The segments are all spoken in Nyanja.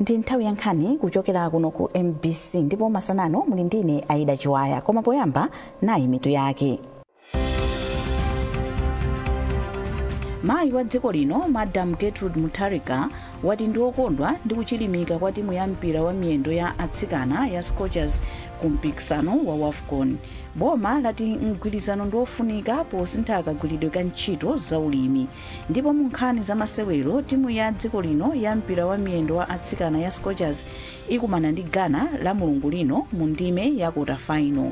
Ndi nthawi ya nkhani kuchokera kuno ku MBC ndipo masanano muli ndine Aida Chiwaya, koma poyamba nayi mitu yake. Mayi wa dziko lino Madam Gertrude Mutharika wati ndi okondwa ndi kuchilimika kwa timu ya mpira wa miyendo ya atsikana ya Scorchers ku mpikisano wa WAFCON. Boma lati mgwirizano ndi ofunika posintha kagwiridwe ka ntchito za ulimi. Ndipo mu nkhani za masewero timu ya dziko lino ya mpira wa miyendo wa atsikana ya Scorchers ikumana ndi Ghana la mulungu lino mu ndime ya quarter final.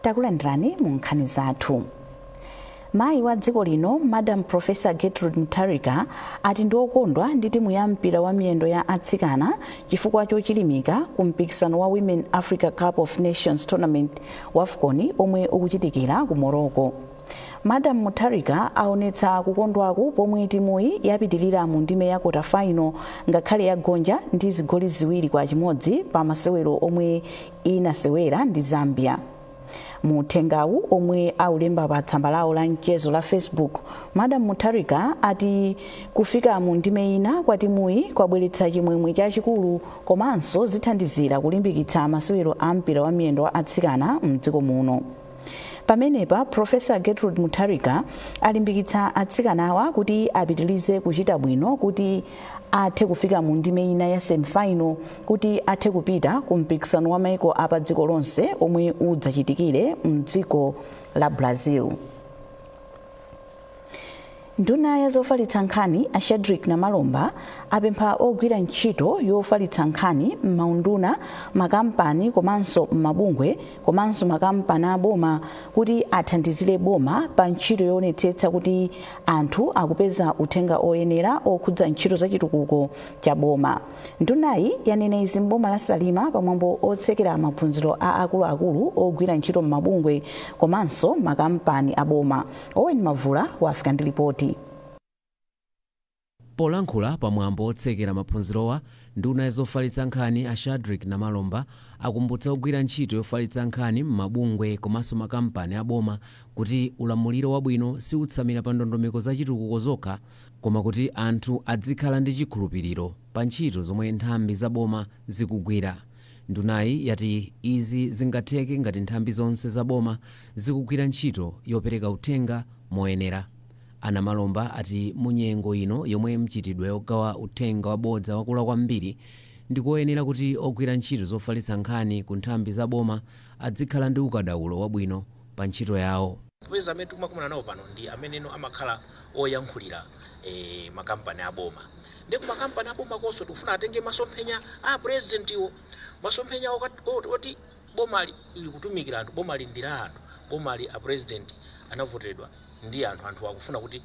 Takulandirani mu nkhani zathu. Mayi wa dziko lino Madam Professor Gertrude Mutharika ati ndi okondwa ndi timu ya mpira wa miyendo ya atsikana chifukwa chochilimika ku mpikisano wa Women Africa Cup of Nations Tournament WAFCON omwe ukuchitikira ku Morocco. Madam Mutharika aonetsa kukondwaku pomwe timuyi yapitirira mu ndime ya quarter final ngakhale yagonja ndi zigoli ziwiri kwa chimodzi pa masewero omwe inasewera ndi Zambia. Muthengawu omwe aulemba pa tsamba lawo la mchezo la Facebook, Madam Mutharika ati kufika mu ndime ina kwa timuyi kwabweretsa chimwemwe chachikulu komanso zithandizira kulimbikitsa masewero a mpira wa miyendo wa atsikana mdziko muno. Pamenepa Professor Gertrude Mutharika alimbikitsa atsikanawa kuti apitilize kuchita bwino kuti athe kufika mu ndime ina ya semi-final kuti athe kupita ku mpikisano wa maiko apa dziko lonse omwe udzachitikire mdziko la Brazil. Nduna ya zofalitsa nkhani a Shadrack Namalomba apempha ogwira ntchito yofalitsa nkhani m'maunduna, makampani komanso m'mabungwe komanso makampani aboma kuti athandizire boma pa ntchito yoonetsetsa kuti anthu akupeza uthenga oyenera okhudza ntchito za chitukuko cha boma. Ndunayi yanena izi m'boma la Salima pamwambo otsekera maphunziro a akuluakulu ogwira ntchito m'mabungwe komanso makampani aboma. Owen Mavula wafika ndi ripoti. Polankhula pamwambo otsekera maphunzirowa, nduna ya zofalitsa nkhani a Shadrack Namalomba akumbutsa ogwira ntchito yofalitsa nkhani m'mabungwe komanso makampani aboma kuti ulamuliro wabwino siutsamira pa ndondomeko za chitukuko zokha, koma kuti anthu adzikhala ndi chikhulupiriro pa ntchito zomwe nthambi za boma zikugwira. Ndunayi yati izi zingatheke ngati nthambi zonse za boma zikugwira ntchito yopereka uthenga moyenera. Namalomba ati munyengo ino yomwe mchitidwe yogawa uthenga wabodza wakula kwambiri ndikoyenera kuti ogwira ntchito zofalitsa nkhani ku nthambi za boma adzikhala ndi ukadaulo wabwino pa ntchito yawo. Weza amene tikumakumana nawo pano ndi ameneno amakhala oyankhulira makampani aboma. Ndi ku makampani aboma konso tikufuna atenge masomphenya a president iwo, masomphenya oti boma likutumikira anthu, boma lindira anthu, boma a president anavotedwa ndi anthu akufuna kuti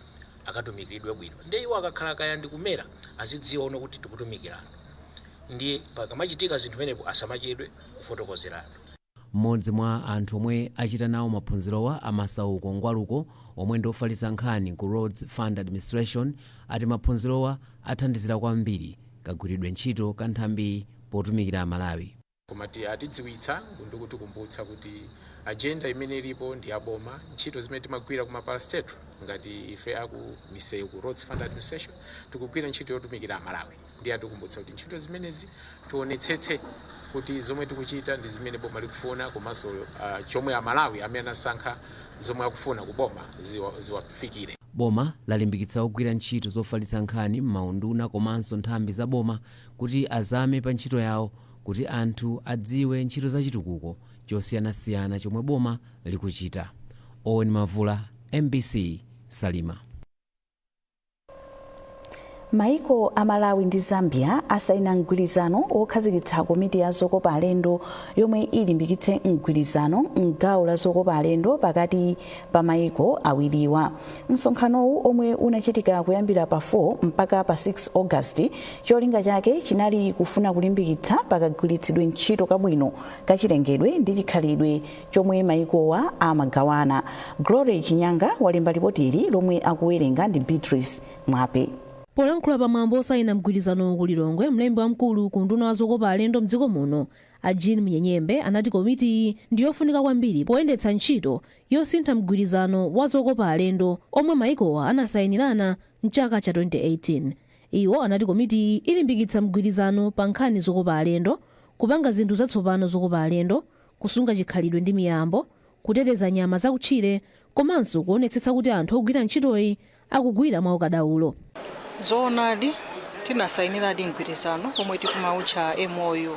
akatumikiridwe bwino. Ndi iwo akakhala kaya ndi kumera azidziwa ono kuti tikutumikira anthu. Ndi pakamachitika zinthu menepo asamachedwe kufotokozera anthu. Mmodzi mwa anthu omwe achita nawo maphunzirowa amasauko ngwaluko omwe ndi ofalitsa nkhani ku Roads Fund Administration ati maphunzirowa athandizira kwambiri kagwiridwe ntchito ka nthambi potumikira Malawi. Komati atidziwitsa ndikutikumbutsa kuti agenda imene ilipo ndi aboma, ntchito zimene timagwira ku mapalasteto ngati ife aku misewu ku Roads Fund Administration tikugwira ntchito yotumikira Malawi. Ndi atikumbutsa kuti ntchito zimenezi tionetsetse kuti zomwe tikuchita ndi zimene boma likufuna komanso chomwe Malawi amene anasankha zomwe akufuna ku boma ziwafikire. Boma lalimbikitsa ogwira ntchito zofalitsa nkhani m'maunduna komanso nthambi za boma kuti azame pa ntchito yawo kuti anthu adziwe ntchito za chitukuko chosiyanasiyana chomwe boma likuchita. Owen Mavula, MBC, Salima. Maiko a Malawi ndi Zambia asaina mgwirizano okhazikitsa komiti ya zokopa alendo yomwe ilimbikitse mgwirizano m'gawo la zokopa alendo pakati pa maiko awiriwa. Msonkhanowu omwe unachitika kuyambira pa 4 mpaka pa 6 August, cholinga chake chinali kufuna kulimbikitsa pakagwiritsidwe ntchito kabwino kachilengedwe ndi chikhalidwe chomwe maikowa amagawana. Glory Chinyanga walemba ripoti ili lomwe akuwerenga ndi Beatrice Mwape. Polankhula pamwambo osayina mgwirizano ku Lilongwe, mlembi wamkulu ku nduna wa zokopa alendo mdziko muno Jean Munyenyembe anati komiti iyi ndiyofunika kwambiri poyendetsa ntchito yosintha mgwirizano wa zokopa alendo omwe maikowa anasayinirana mchaka cha 2018. Iwo anati komiti iyi ilimbikitsa mgwirizano pa nkhani zokopa alendo, kupanga zinthu zatsopano zokopa alendo, kusunga chikhalidwe ndi miyambo, kuteteza nyama zakutchire, komanso kuonetsetsa kuti anthu ogwira ntchitoyi akugwira mwaukadaulo. Zoonadi tinasayiniradi mgwirizano pomwe tikumaucha MOU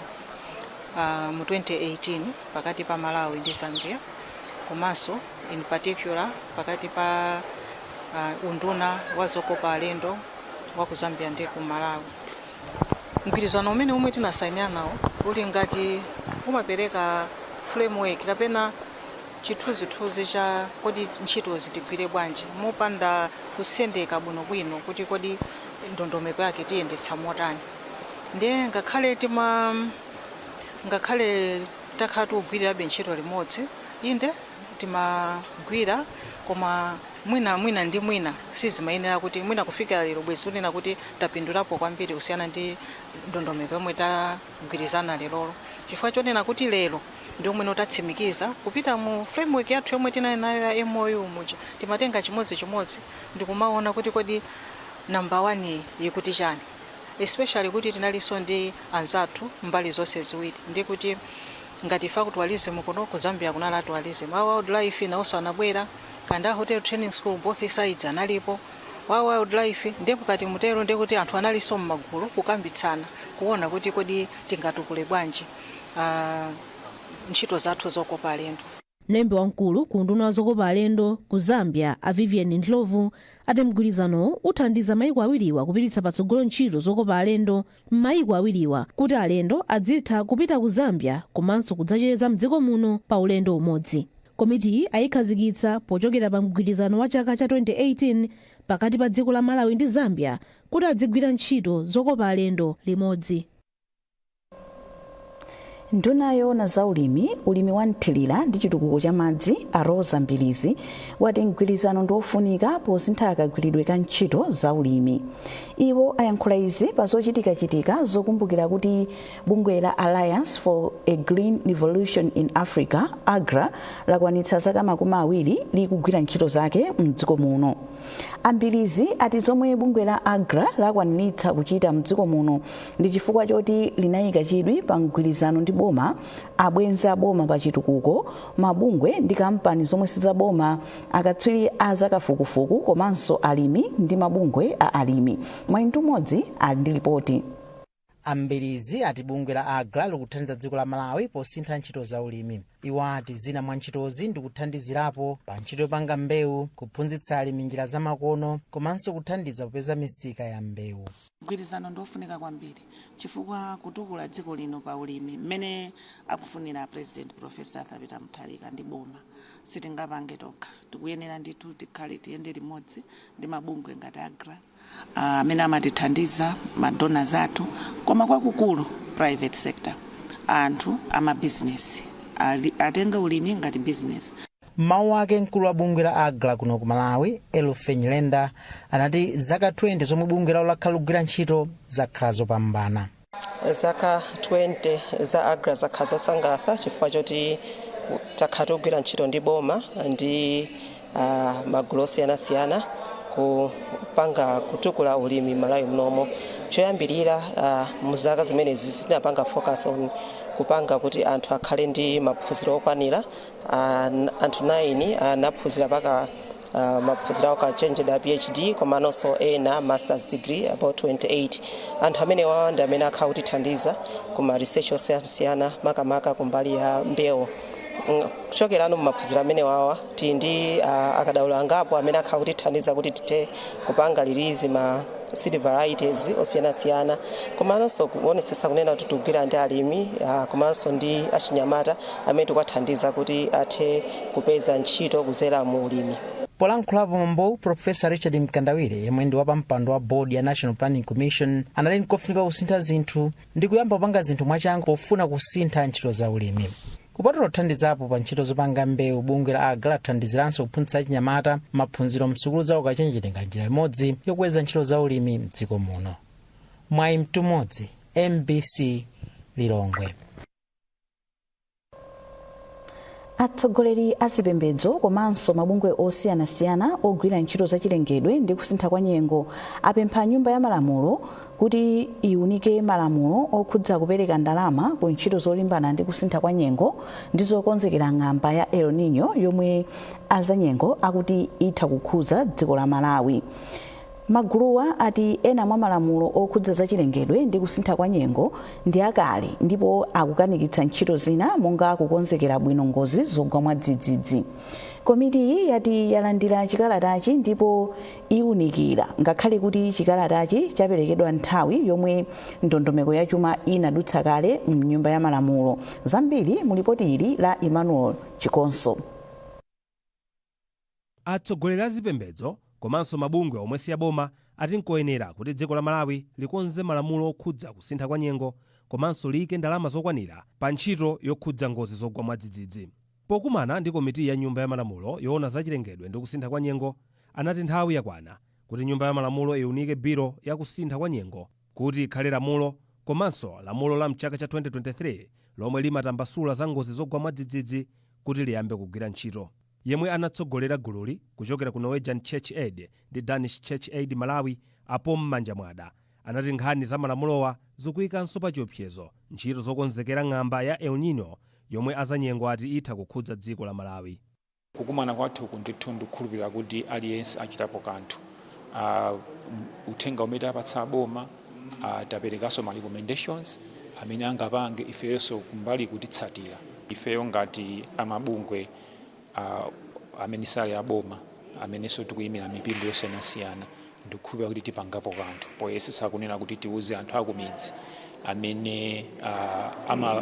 mu 2018 pakati pa Malawi ndi Zambia, komanso in particular pakati pa unduna wa zokopa alendo wa ku Zambia ndi ku Malawi. Mgwirizano umene umwe tinasayinira nawo uli ngati umapereka framework kapena chithunzithunzi cha kodi ntchito zitigwire bwanji mopanda kusendeka bwinobwino kuti kodi ndondomeko yake tiyendetsa motani. Ndiye ngakhale takhala tikugwirirabe ntchito limodzi, inde timagwira koma mwina ndi mwina sizimayenera kuti mwina kufika lero bwezi tunena kuti tapindulapo kwambiri kusiyana ndi ndondomeko yomwe tagwirizana lerolo. Chifukwa chonena kuti lero ndi omwe tatsimikiza kupita mu framework yathu yomwe tinali nayo ya MOU muja timatenga chimodzimodzi ndi kumaona kuti kodi number 1 ikuti chani, especially kuti tinalinso ndi anzathu mbali zonse ziwiri. Ndi kuti ngati fact tourism kuno ku Zambia kunali tourism, wildlife nawonso anabwera, Kanda Hotel Training School both sides analipo, wildlife ndipo kati mutero ndi kuti anthu analinso mmagulu kukambitsana kuona kuti kodi tingatukule bwanji ntchito zathu zokopa alendo. Mlembi wamkulu ku nduna wa zokopa alendo ku Zambia Vivian Ndlovu ati mgwirizano uthandiza maiko awiriwa kupititsa patsogolo ntchito zokopa alendo m'maiko awiriwa kuti alendo adzitha kupita ku Zambia komanso kudzacheza mdziko muno pa ulendo umodzi. Komiti iyi ayikhazikitsa pochokera pa mgwirizano wa chaka cha 2018 pakati pa dziko la Malawi ndi Zambia kuti adzigwira ntchito zokopa alendo limodzi. Nduna yoona za ulimi wa nthilira ndi chitukuko cha madzi a Rosa Mbilizi wati mgwirizano ndiofunika posintha akagwiridwe ka ntchito za ulimi. Iwo ayankhula izi pa zochitika zokumbukira kuti bungwe la Alliance for a Green Revolution in Africa AGRA lakwanitsa zaka 20 likugwira ntchito zake mdziko muno. Ambilizi ati zomwe bungwe la AGRA lakwanitsa kuchita mdziko muno ndi chifukwa choti linayika chidwi pa mgwirizano ndi boma, abwenzi a boma pa chitukuko, mabungwe ndi kampani zomwe sizaboma, akatswiri a zakafukufuku komanso alimi ndi mabungwe a alimi. Mwaitu modzi ali ndi ripoti. Ambilizi ati bungwe la AGRA likuthandiza dziko la Malawi posintha ntchito za ulimi. Iwo ati zina mwa ntchitozi ndi kuthandizirapo pa ntchito yopanga mbewu, kuphunzitsa alimi njira zamakono komanso kuthandiza kupeza misika ya mbewu. Mgwirizano ndofunika kwambiri chifukwa kutukula dziko lino pa ulimi mmene akufunira President Professor Thabita Mutharika ndi boma sitingapange tokha. Tikuyenera ndithu tikhale tiyende limodzi ndi mabungwe ngati AGRA amene amatithandiza, madonors athu, koma kwakukulu private sector, anthu amabizinesi atenga ulimi ngati business. Mawu ake mkulu wa bungwe la AGRA kuno ku Malawi Elfenyilenda anati zaka 20 zomwe bungwe lawo lakhala kugwira ntchito zakhala zopambana. Zaka 20 za AGRA zakhala zosangalatsa chifukwa choti takhala tikugwira ntchito ndi boma ndi magulu osiyanasiyana kupanga kutukula ulimi Malawi munomo. Choyambirira mu zaka zimenezi tinapanga focus on kupanga kuti anthu akhale ndi maphunziro okwanira. Anthu 9 anaphunzira paka maphunziro akachenjera ya PhD komanso ena master's degree about 28. Anthu amene wawanda amene akhala kutithandiza kuma research osiyana makamaka kumbali ya mbewu. Kuchokerano mumaphunziro amene wawa tindi akadaulo angapo amene akhala kutithandiza kuti tite kupanga release ma seed varieties osiyanasiyana komanso kuonetsetsa kunena kuti tikugwira ndi alimi komanso ndi achinyamata amene tikathandiza kuti athe kupeza ntchito kudzera mu ulimi. Polankhulapo pombo Professor Richard Mkandawire yemwe ndi wapampando wa board ya National Planning Commission anali kofunika kusintha zinthu ndi kuyamba kupanga zinthu mwachangu pofuna kusintha ntchito za ulimi. kupatula kuthandizapo pa ntchito zopanga mbewu, bungwe la AGRA lathandiziranso kuphunzitsa achinyamata maphunziro msukulu za ukachenjede ngati njira imodzi yokweza ntchito za ulimi m'dziko muno. Mwayi Mtumodzi, MBC, Lilongwe. Atsogoleri a zipembedzo komanso mabungwe osiyanasiyana ogwira ntchito za chilengedwe ndi kusintha kwa nyengo apempha Nyumba ya Malamulo kuti iunike malamulo okhudza kupereka ndalama ku ntchito zolimbana ndi kusintha kwa nyengo ndi zokonzekera ng'amba ya El Nino yomwe azanyengo akuti itha kukhudza dziko la Malawi. Maguluwa ati ena mwa malamulo okhudza za chilengedwe ndi kusintha kwa nyengo ndi akale ndipo akukanikitsa ntchito zina monga kukonzekera bwino ngozi zogwa mwadzidzidzi. Komiti iyi yati yalandira chikalatachi ndipo iwunikira ngakhale kuti chikalatachi chaperekedwa nthawi yomwe ndondomeko ya chuma inadutsa kale m'Nyumba ya Malamulo. Zambiri mu lipoti ili la Emmanuel Chikonso. Atsogoleri a zipembedzo komanso mabungwe omwe si aboma ati nkoyenera kuti dziko la Malawi likonze malamulo okhudza kusintha kwa nyengo komanso liyike ndalama zokwanira pa ntchito yokhudza ngozi zogwa mwadzidzidzi. Pokumana ndi komiti ya Nyumba ya Malamulo yoona za chilengedwe ndi kusintha kwa nyengo anati nthawi yakwana kuti Nyumba ya Malamulo iunike biro ya kusintha kwa nyengo kuti ikhale lamulo komanso lamulo la mchaka cha 2023 lomwe limatambasula za ngozi zogwa mwadzidzidzi kuti liyambe kugwira ntchito. Yemwe anatsogolera gululi kuchokera ku Norwegian Church Aid ndi Danish Church Aid Malawi apo m'manja mwada anati nkhani za malamulowa zikuyikanso pa chiopsezo ntchito zokonzekera ng'amba ya El Nino yomwe azanyengo ati itha kukhudza dziko la Malawi. Kukumana kwathu ndithu ndikukhulupirira kuti aliyense achitapo kanthu. Uthenga umene apatsa boma taperekanso ma recommendations amene angapange ifenso kumbali kutitsatira. Ifeyo ngati amabungwe amene sali aboma amenenso tikuyimira mipingo yosiyanasiyana ndikukhulupirira kuti tipangapo kanthu poyesetsa kunena kuti tiuze anthu akumidzi amene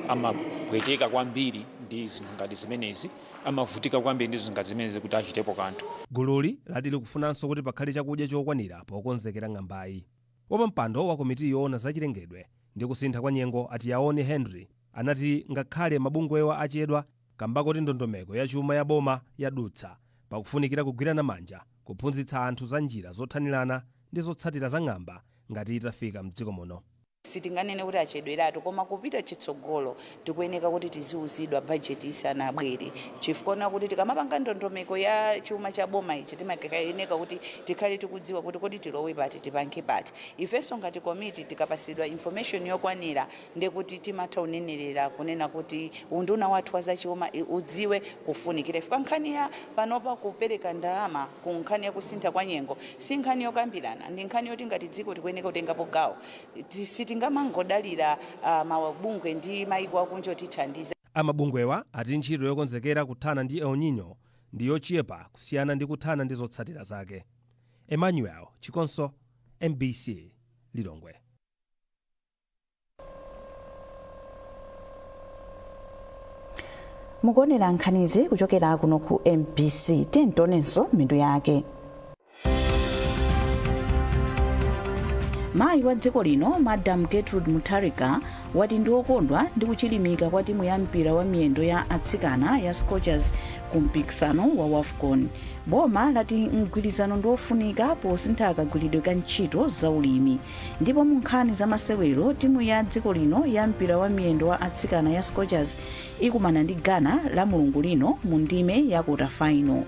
amapweteka kwambiri ndi zinthu ngati zimenezi, amavutika kwambiri ndi zinthu ngati zimenezi kuti achitepo kanthu. Gululi lati likufunanso kuti pakhale chakudya chokwanira pokonzekera ng'ambayi. Wapampando wa komiti yoona za chilengedwe ndi kusintha kwa nyengo ati Yaone Henry anati ngakhale mabungwewa achedwa kamba kuti ndondomeko ya chuma ya boma yadutsa pakufunikira kugwirana manja kuphunzitsa anthu za njira zothanirana ndi zotsatira za ng'amba ngati itafika m'dziko muno. Sitinganene kuti achedweratu koma kupita chitsogolo tikuyeneka kuti tiziuzidwa bajeti isanabwere chifukwa kuti tikamapanga ndondomeko ya chuma cha boma ichi timayeneka kuti tikhale tikudziwa kuti kodi tilowe pati tipange pati. Ifenso ngati komiti tikapasidwa information yokwanira ndekuti timatha unenerera kunena kuti unduna wathu wa zachuma udziwe kufunikira ifika nkhani ya panopa kupereka ndalama ku nkhani ya kusintha kwa nyengo si nkhani yokambirana ndi nkhani yoti ngati dziko tikuyeneka kutengapo gawo. Ngamangodalira mabungwe ndi maiko akunja otithandiza. Amabungwewa ati ntchito yokonzekera kuthana ndi El Nino ndi yochepa kusiyana ndi kuthana ndi zotsatira zake. Emmanuel Chikonso, MBC, Lilongwe. Mukuonera nkhanizi kuchokera kuno ku MBC tentonenso mitu yake. Mayi wa dziko lino Madam Gertrude Mutharika wati ndi wokondwa ndi kuchilimika kwa timu ya mpira wa miyendo ya atsikana ya Scorchers ku mpikisano wa WAFCON. Boma lati mgwirizano ndi ofunika posintha kagwiridwe ka ntchito za ulimi. Ndipo mu nkhani za masewero timu ya dziko lino ya mpira wa miyendo wa atsikana ya Scorchers ikumana ndi Ghana la mulungu lino mu ndime ya quarter final.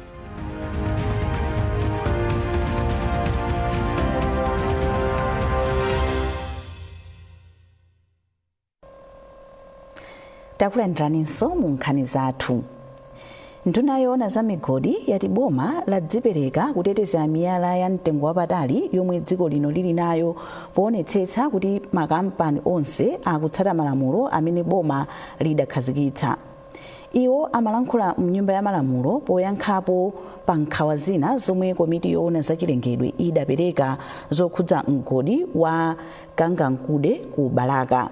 Takulandiranso mu nkhani zathu. Nduna yoona za migodi yati boma ladzipereka kuteteza miyala ya mtengo wapatali yomwe dziko lino lili nayo poonetsetsa kuti makampani onse akutsata malamulo amene boma lidakhazikitsa. Iwo amalankhula m'Nyumba ya Malamulo poyankhapo pa nkhawa zina zomwe komiti yoona za chilengedwe idapereka zokhudza mgodi wa Kangankude ku Balaka.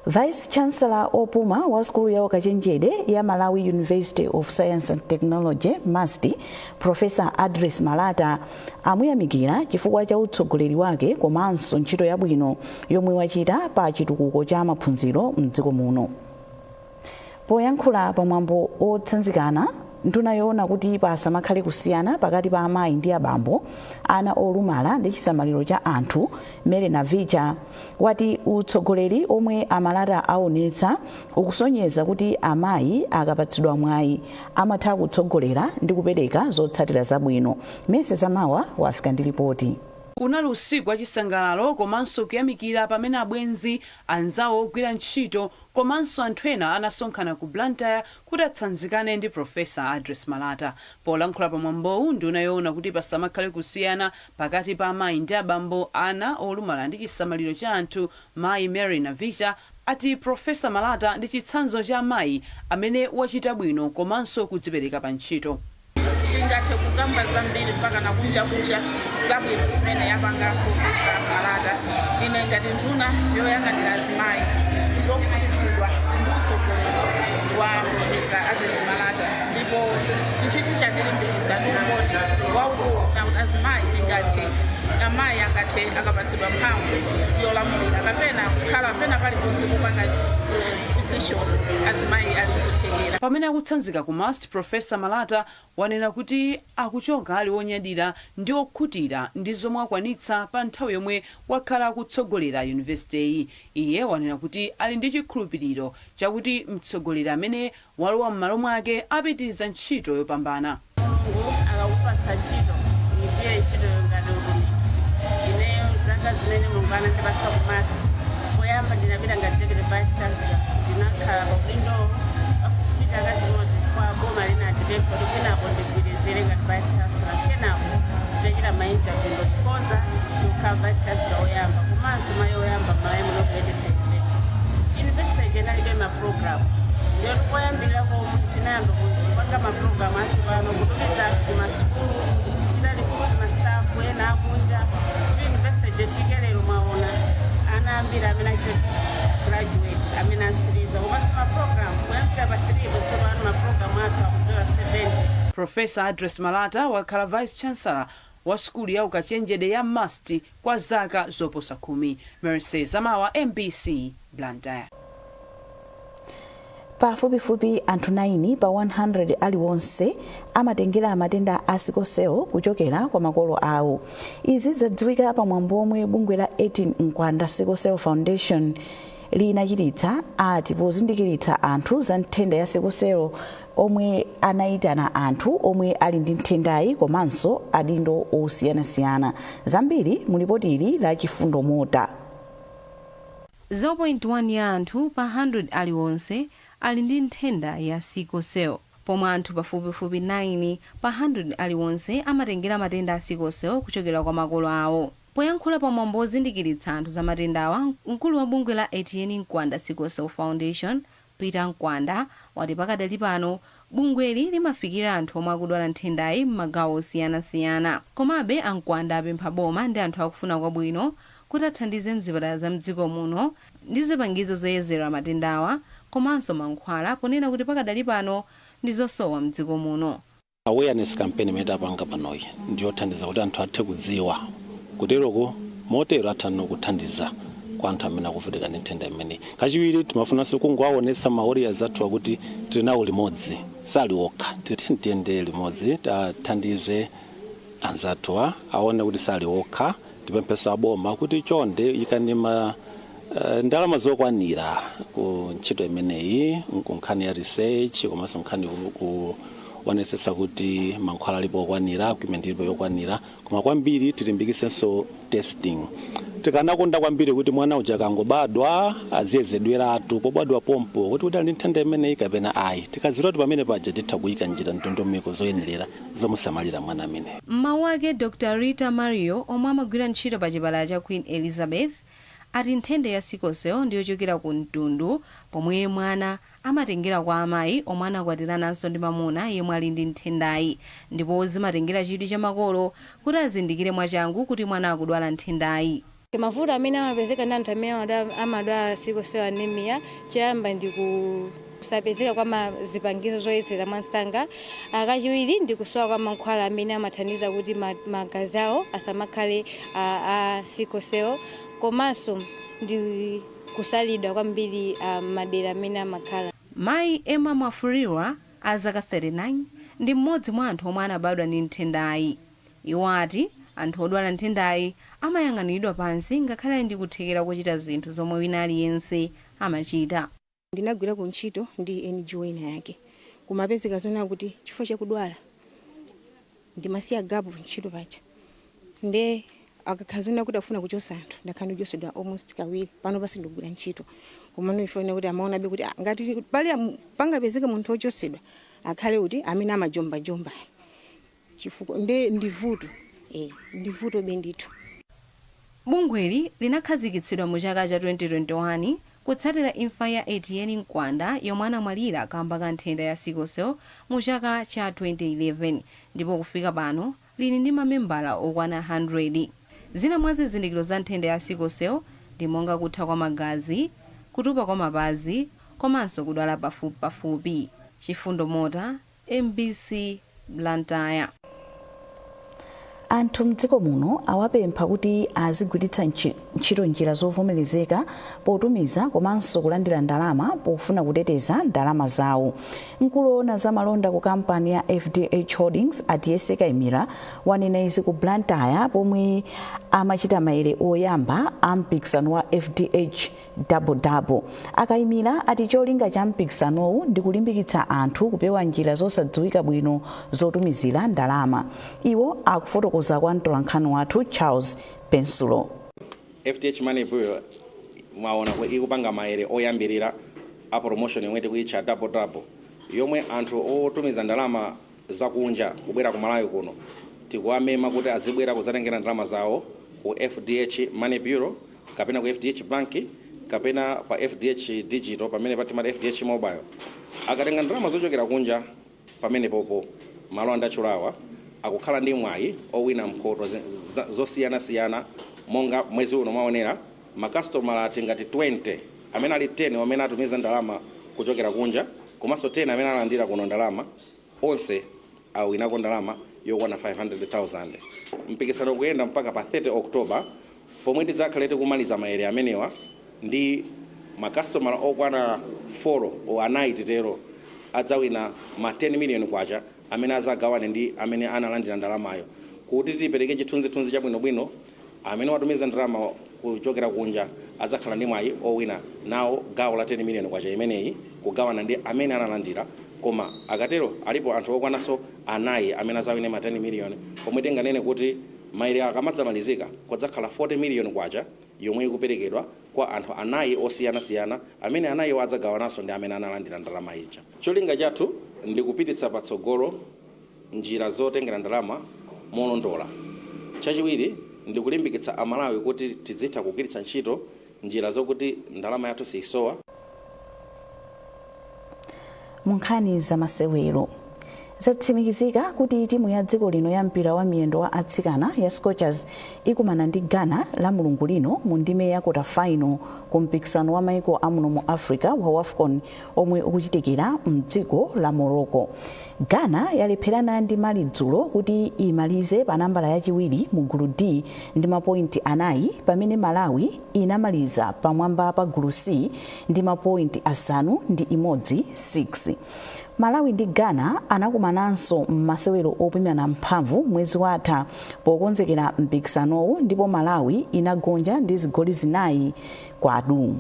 Vice Chancellor opuma wa skulu ya ukachenjede ya Malawi University of Science and Technology MUST Professor Adres Malata amuyamikira chifukwa cha utsogoleri wake komanso ntchito yabwino yomwe wachita pa chitukuko cha maphunziro m'dziko muno. Poyankhula pamwambo otsanzikana nduna yoona kuti pasamakhale kusiyana pakati pa amayi ndi abambo ana olumala ndi chisamaliro cha anthu Mary Navicha wati utsogoleri omwe amalata aonetsa ukusonyeza kuti amayi akapatsidwa mwayi amatha kutsogolera ndi kupereka zotsatira zabwino. Mese Zamawa wafika ndi ripoti. Unali usiku wachisangalalo komanso kuyamikira pamene abwenzi anzawo ogwira ntchito komanso anthu ena anasonkhana ku Blantyre kuti atsanzikane ndi Professor Adres Malata. Polankhula pamwambowu nduna yoona kuti pasamakhale kusiyana pakati pa amayi ndi abambo ana olumala ndi chisamaliro cha anthu mayi Mary Navicha ati Professor Malata ndi chitsanzo cha amayi amene wachita bwino komanso kudzipereka pa ntchito. Tingathe kukamba zambiri mpaka nakunja zabwino zimene yapanga Professor Malata. Ine ngati nduna yoyang'anira azimayi ndikupititsidwa ndi utsogoleri wa Professor Adres Malata ndipo ichichi chandilimbikitsa ndi umodzi waukulu kuti azimayi tingathe amayi angathe akapatsidwa mphamvu yolamulira kapena kukhala pena paliponse kupanga decision azimayi ali kuthekera. Pamene akutsanzika ku MUST Professor Malata wanena kuti akuchoka ali wonyadira ndi okhutira ndi zomwe akwanitsa pa nthawi yomwe wakhala akutsogolera yunivesiti. Iye wanena kuti ali ndi chikhulupiriro chakuti mtsogoleri amene walowa m'malo mwake apitiriza ntchito yopambana. Akakupatsa ntchito ndiye ntchito yongati ulumi. Ineyo zanga zimene mungana ndipatsa ku MUST poyamba ndinapita ngati Deputy Vice Chancellor ndinakhala pa udindo ofisipita kachimodzi kwa boma linatipempha kuti kenapo ndigwirizire ngati Vice Chancellor kenapo ndachita mainterview ndikukonza kukhala Vice Chancellor oyamba komanso mayi oyamba m'Malawi muno kuyendetsa university ijenalibe maprogram ndiyo tikoyambirako tinayamba kupanga maprogramu atsopano kutumiza ku masukulu tinali kuti mastafu ena akunja kuti university jefike lero mwaona ana ambiri amene achite graduate amene ansiriza komanso maprogramu kuyambira pa 3 patsopano maprogramu athu akudera 70. Professor Adres Malata wakhala Vice Chancellor wa skulu ya ukachenjede ya MUST kwa zaka zoposa 10. Mercy Zamawa, MBC, Blantyre. Pafupifupi anthu 9 pa 100 aliwonse amatengera matenda a sickle cell kuchokera kwa makolo awo. Izi zadziwika pamwambo omwe bungwe la 18 Nkwanda Sickle Cell Foundation linachititsa ati pozindikiritsa anthu za nthenda ya sickle cell omwe anayitana anthu omwe ali ndi nthendayi komanso adindo osiyanasiyana. Zambiri mulipoti ili la Chifundo Mota. 0.1 ya anthu pa 100 aliwonse ali ndi nthenda ya sickle cell, pomwe anthu pafupifupi 9 pa 100 aliwonse amatengera matenda a sickle cell kuchokera kwa makolo awo. Poyankhula pamwambo ozindikiritsa anthu za matendawa, mkulu wa bungwe la 18 Nkwanda Sickle Cell Foundation Peter Nkwanda wati pakadali pano bungweli limafikira anthu omwe akudwala nthendayi m'magawo osiyanasiyana. Komabe Nkwanda apempha boma ndi anthu akufuna kwabwino kuti athandize mzipatala za mdziko muno ndi zipangizo zoyezera matendawa komanso mankhwala, ponena kuti pakadali pano ndi zosowa mdziko muno. Awareness campaign imene tapanga panoyi ndiyothandiza kuti anthu athe kudziwa kuteroko motero athano kuthandiza kwa anthu amene akuvutika ndi nthenda imeneyi. Kachiwiri timafunanso kungowaonetsa mawarriors athu akuti tili nawo limodzi, sali okha, tiyende limodzi tathandize anzathu aone kuti sali okha. Tipempheso aboma kuti chonde ikanima ndalama zokwanira ku ntchito imeneyi, nkhani ya research komanso nkhani kuonetsetsa kuti mankhwala alipo okwanira, equipment ilipo yokwanira, koma kwambiri tilimbikisenso testing. Tikanakonda kwambiri kuti mwana uja akangobadwa aziyezedweratu pobadwa pompo kuti ali ndi nthenda imeneyi kapena ayi. Tikadziwa kuti pamene paja titha kuyika njira ndondomeko zoyenerera zomusamalira mwana amene. Mmawu ake Dr. Rita Mario omwe amagwira ntchito pa chipatala cha Queen Elizabeth ati nthenda ya sickle cell ndiyochokera ku mtundu pomwe mwana amatengera kwa amayi omwe anakwatirananso ndi mamuna yemwe ali ndi nthendayi, ndipo zimatengera chidwi cha makolo kuti azindikire mwachangu kuti mwana akudwala nthendayi. Mavuto amene amapezeka ndi anthu amene amadwala sickle cell anemia choyamba ndi kusapezeka kwa zipangizo zoyezera mwansanga. Kachiwiri ndi kusowa kwa mankhwala amene amathandiza kuti magazi awo asamakhale a sickle cell, komanso ndi kusalidwa kwambiri madera amene amakhala. Mayi Emma Mwafuriwa azaka 39 ndi mmodzi mwa anthu omwe anabadwa ndi nthendayi. Iwo ati anthu odwala nthendayi amayang'anidwa pansi ngakhale ndi kuthekera kuchita zinthu zomwe wina aliyense amachita. Ndinagwira ku ntchito ndi NGO ina yake kumapezeka zona kuti chifukwa chakudwala ndimasiya gapu ntchito pacha nde akakhazuna kuti afuna kuchosa anthu ndakhala ndichosedwa almost kawiri pano pasindogwira ntchito komano ifuna kuti amaonabe kuti ngati pali pangapezeka munthu ochosedwa akhale kuti amene amajomba chifukwa nde ndivuto bendithu. Bungweli linakhazikitsidwa mu chaka cha 2021 kutsatira imfa ya Etienne Nkwanda yomwe anamwalira kamba ka nthenda ya sickle cell mu chaka cha 2011 ndipo kufika pano lili ndi mamembala okwana 100. Zina mwa zizindikiro za nthenda ya sickle cell ndi monga kutha kwa magazi, kutupa kwa mapazi, komanso kudwala pafupi. Chifundo Mota, MBC Blantyre. Anthu mdziko muno awapempha kuti azigwiritsa ntchito njira zovomerezeka potumiza komanso kulandira ndalama pofuna kuteteza ndalama zawo. Mkulu woona za malonda ku kampani ya FDH Holdings Adiyese Kaimira wanena izi ku Blantyre pomwe amachita maere oyamba a mpikisano wa FDH Double. Akaimira ati cholinga cha mpikisanowu ndi kulimbikitsa anthu kupewa njira zosadziwika bwino zotumizira ndalama. Iwo akufotokoza kwa mtolankhani wathu Charles Pensulo. FDH Money Bureau mwaona ikupanga maere oyambirira a promotion yomwe tikuitcha Double yomwe anthu otumiza ndalama zakunja kubwera ku Malawi kuno tikuwamema kuti azibwera kuzatengera ndalama zawo ku FDH Money Bureau kapena ku FDH Bank kapena pa FDH Digital pamene patimati FDH Mobile. Akatenga ndalama zochokera kunja pamene popo malo andachulawa akukhala ndi mwayi owina mphoto zosiyana monga mwezi uno mwaonera makastomala atingati 20 amene ali 10 amene atumiza ndalama kuchokera kunja komanso 10 amene alandira kuno ndalama onse awinako ndalama yokwana 500,000. Mpikisano kuyenda mpaka pa 30 October pomwe tidzakhale tikumaliza maere amenewa ndi makastomala okwana 4 o anayi titero adzawina ma 10 million kwacha amene azagawane ndi amene analandira ndalamayo kuti tipereke chithunzithunzi chabwinobwino amene watumiza ndalama kuchokera kunja adzakhala ndi mwayi owina nawo gawo la 10 million kwacha imeneyi kugawana ndi amene analandira koma akatero alipo anthu okwananso anayi amene azawine ma 10 million pomwe tinganene kuti maere akamadzamalizika kudzakhala 40 million kwacha yomwe ikuperekedwa kwa anthu anayi osiyanasiyana amene anayiwo adzagawananso ndi amene analandira ndalama ija. Cholinga chathu ndi kupititsa patsogolo njira zotengera ndalama molondola. Chachiwiri ndi kulimbikitsa Amalawi kuti tizitha kugwiritsa ntchito njira zokuti ndalama yathu sisowa. Munkhani za masewero zatsimikizika kuti timu ya dziko lino ya mpira wa miyendo wa atsikana ya Scorchers ikumana ndi Ghana la mulungu lino mu ndime ya quarter final ku mpikisano wa maiko amuno mu Africa wa AFCON omwe ukuchitikira mdziko la Morocco. Ghana yalepherana ndi Mali dzulo kuti imalize pa nambala yachiwiri mu gulu D ndi mapointi anayi pamene Malawi inamaliza pamwamba pa gulu C ndi mapointi asanu ndi imodzi 6. Malawi ndi Ghana anakumananso m'masewero opimana mphamvu mwezi watha pokonzekera mpikisanowu ndipo Malawi inagonja ndi zigoli zinayi kwa adu.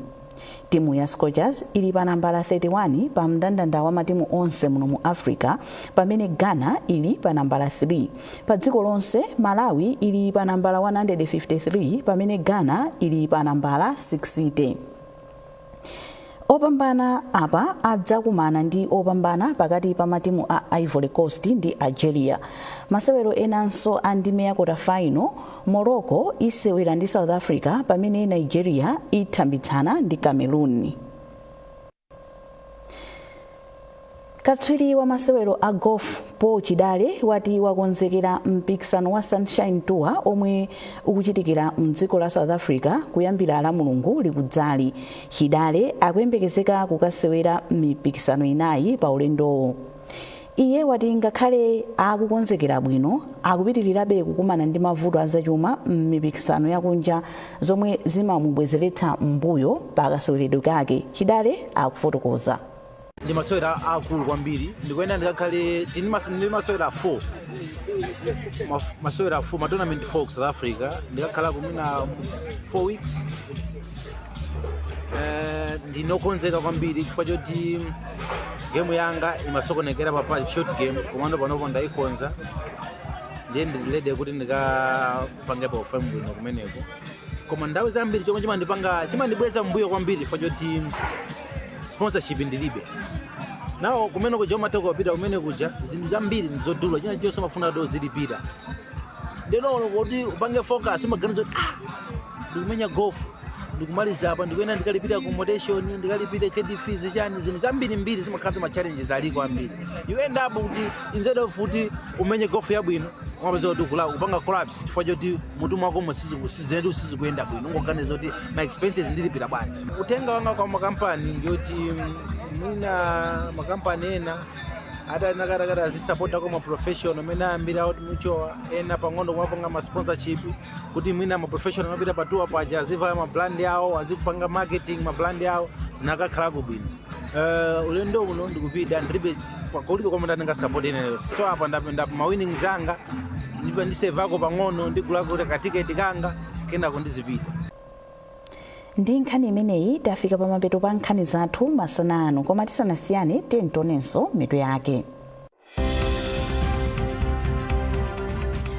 Timu ya Scorchers ili pa nambala 31 pa mndandanda wa matimu onse muno mu Africa pamene Ghana ili pa nambala 3. Pa dziko lonse Malawi ili pa nambala 153 pamene Ghana ili pa nambala 60. Opambana apa adzakumana ndi opambana pakati pa matimu a Ivory Coast ndi Algeria. Masewero enanso a ndime ya quarter final Morocco isewera ndi South Africa pamene Nigeria ithambitsana ndi Cameroon. katswiri wa masewero a golf Paul Chidale wati wakonzekera mpikisano wa Sunshine Tour omwe ukuchitikira mdziko la South Africa kuyambira la Mulungu likudzali. Chidale akuyembekezeka kukasewera mipikisano inayi pa ulendowo. Iye wati ngakhale akukonzekera bwino akupitirirabe kukumana ndi mavuto azachuma m'mipikisano yakunja zomwe zimamubwezeretsa mbuyo pa kaseweredwe kake. Chidale akufotokoza. Ndi masewera akulu kwambiri ndikuyenda ndikakhale ndi masewera 4 masewera 4 ma tournament 4 ku South Africa ndikakhala kumina 4 weeks ndinokonzeka kwambiri chifukwa choti game yanga imasokonekera pa short game komando panopo ndaikonza ndiye ndilede kuti ndikapange pa ufemu bwino kumeneko koma ndawe zambiri chomwe chimandibweza mbuyo kwambiri chifukwa choti sponsorship ndilibe nawo kumene kuja umatoko wapita kumene kuja zinthu zambiri ndizodula china chonse mafuna do zilipira ndinono kuti upange focus umaganiza kuti ndikumenya golf ndikumaliza apa ndikuyenda ndikalipira accommodation ndikalipira KD fees chani zinthu zambiri zimakhala ma challenges aliko ambiri you end up kuti instead of kuti umenye golf yabwino umapeza kuti upanga collapse chifukwa choti mutu mwako usizikuyenda bwino ungoganiza kuti ma expenses ndilipira bwanji. Utenga wanga kwa makampani ndiyoti mwina makampani ena ata nakatakata zisapota kwa ma-professional mena ambira out muchowa ena pang'ono kumapanga ma-sponsorship kuti mwina ma-professional mapita patuwa paja aziva ma-brand yawo azikupanga marketing ma-brand yawo zinakakhala kubwino. Ulendo uno ndikupita ndilibe kwakulibe kwa munda ndingasapota ineyo so apa ndapenda ma-winning zanga ndipa ndisevako pang'ono ndigulako katiketi kanga kena kundizipita. Ndi nkhani imeneyi tafika pa mapeto pa nkhani zathu masana ano koma tisanasiyane tentonenso mitu yake.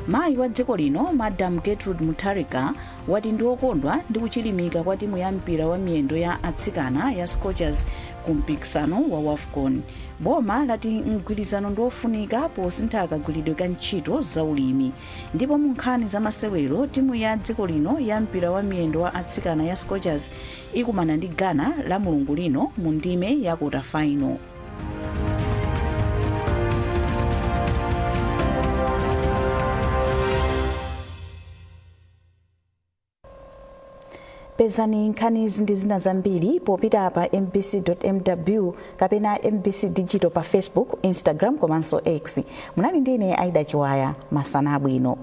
Mayi wa dziko lino Madam Gertrude Mutharika wati ndi okondwa ndi kuchilimika kwa timu ya mpira wa miyendo ya atsikana ya Scorchers ku mpikisano wa WAFCON. Boma lati mgwirizano ndiofunika posintha kagwiridwe ka ntchito za ulimi. Ndipo mu nkhani za masewero timu ya dziko lino ya mpira wa miyendo wa atsikana ya Scorchers ikumana ndi Ghana la Mulungu lino mu ndime ya quarter final. Pezani nkhani ndi zina zambiri popita pa mbc.mw kapena MBC Digital pa Facebook, Instagram komanso X. Munali ndine Aida Chiwaya, masana abwino.